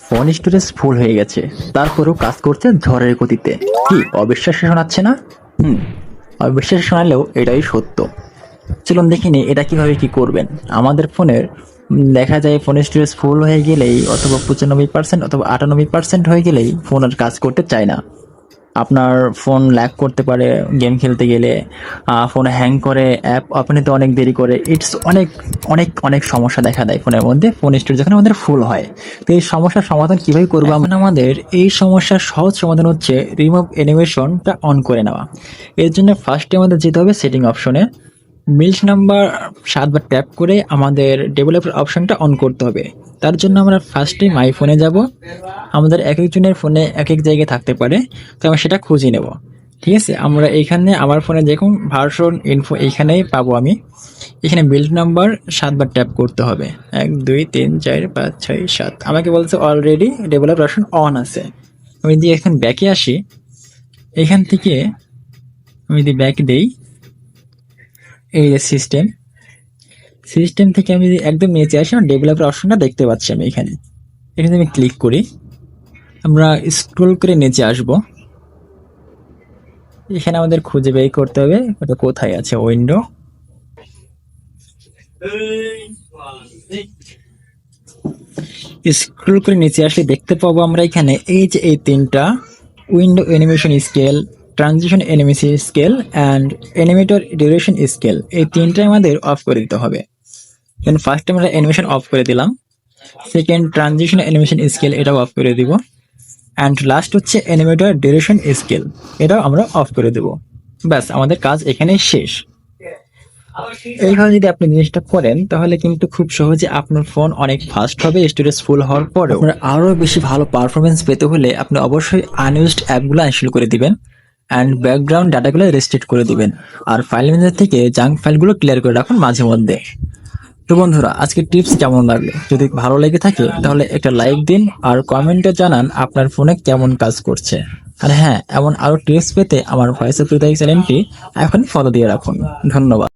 Phone storage full হয়ে গেছে, তারপরেও কাজ করছে ঝড়ের গতিতে। কি অবিশ্বাস্য শোনাচ্ছে না? অবিশ্বাস্য শোনালেও এটাই সত্য। চলুন দেখিনি এটা কিভাবে কি করবেন। আমাদের ফোনের দেখা যায় ফোন স্টোরেজ ফুল হয়ে গেলেই অথবা 95% অথবা 98% হয়ে গেলেই ফোন আর কাজ করতে চায় না। আপনার ফোন ল্যাগ করতে পারে গেম খেলতে গেলে, ফোন হ্যাং করে, অ্যাপ ওপেন হতে অনেক দেরি করে। ইটস অনেক অনেক অনেক সমস্যা দেখা দেয় ফোনের মধ্যে, ফোন স্টোরেজ যখন আমাদের ফুল হয়। তো এই সমস্যার সমাধান কীভাবে করবো? আমরা আমাদের এই সমস্যার সহজ সমাধান হচ্ছে রিমুভ অ্যানিমেশনটা অন করে নেওয়া। এর জন্য ফার্স্টে আমাদের যেতে হবে সেটিং অপশনে, বিল্ড নাম্বার 7 বার ট্যাপ করে আমাদের ডেভেলপার অপশনটা অন করতে হবে। তার জন্য আমরা ফার্স্টে মাই ফোনে যাব। আমাদের এক একজনের ফোনে এক এক জায়গায় থাকতে পারে, তো আমরা সেটা খুঁজে নেব। ঠিক আছে, আমরা এইখানে আমার ফোনে দেখুন ভার্সন ইনফো এইখানেই পাবো। আমি এখানে বিল্ড নাম্বার 7 বার ট্যাপ করতে হবে। 1 2 3 4 5 6 7 আমাকে বলছে অলরেডি ডেভেলপার অপশন অন আছে। আমি যদি এখন ব্যাকে আসি, এখান থেকে আমি যদি ব্যাক দেই, এই যে সিস্টেম থেকে আমি যদি একদম নিচে আসি, আমার ডেভেলপার অপশনটা দেখতে পাচ্ছি আমি এখানে। এখানে আমি ক্লিক করি, আমরা স্ক্রল করে নিচে আসব। এখানে আমাদের খুঁজে বের করতে হবে ওটা কোথায় আছে। উইন্ডো, স্ক্রল করে নিচে আসলে দেখতে পাবো আমরা এখানে এই যে এই তিনটা window animation scale, transition animation scale and animator duration scale, এই তিনটাই আমাদের অফ করে দিতে হবে। ফার্স্ট আমরা অ্যানিমেশন অফ করে দিলাম, সেকেন্ড ট্রানজিশন অ্যানিমেশন স্কেল এটাও অফ করে দিব, অ্যান্ড লাস্ট হচ্ছে অ্যানিমেটর ডিউরেশন স্কেল, এটাও আমরা অফ করে দেব। ব্যাস আমাদের কাজ এখানে শেষ। এইভাবে যদি আপনি জিনিসটা করেন তাহলে কিন্তু খুব সহজে আপনার ফোন অনেক ফাস্ট হবে। স্টোরেজ ফুল হওয়ার পরে আপনার আরো বেশি ভালো পারফরমেন্স পেতে হলে আপনি অবশ্যই আনইউজড অ্যাপগুলো ইনস্টল করে দিবেন অ্যান্ড ব্যাকগ্রাউন্ড ডাটাগুলো রেস্ট্রিক্ট করে দিবেন। আর ফাইল ম্যানেজার থেকে জাঙ্ক ফাইলগুলো ক্লিয়ার করে রাখুন মাঝে মধ্যে। তো বন্ধুরা, আজকের টিপস কেমন লাগলো? যদি ভালো লেগে থাকে তাহলে একটা লাইক দিন আর কমেন্টে জানান আপনার ফোনে কেমন কাজ করছে। আর হ্যাঁ, এমন আরো টিপস পেতে আমার ভয়েস অফ হৃদয় চ্যানেলটি এখন ফলো দিয়ে রাখুন। ধন্যবাদ।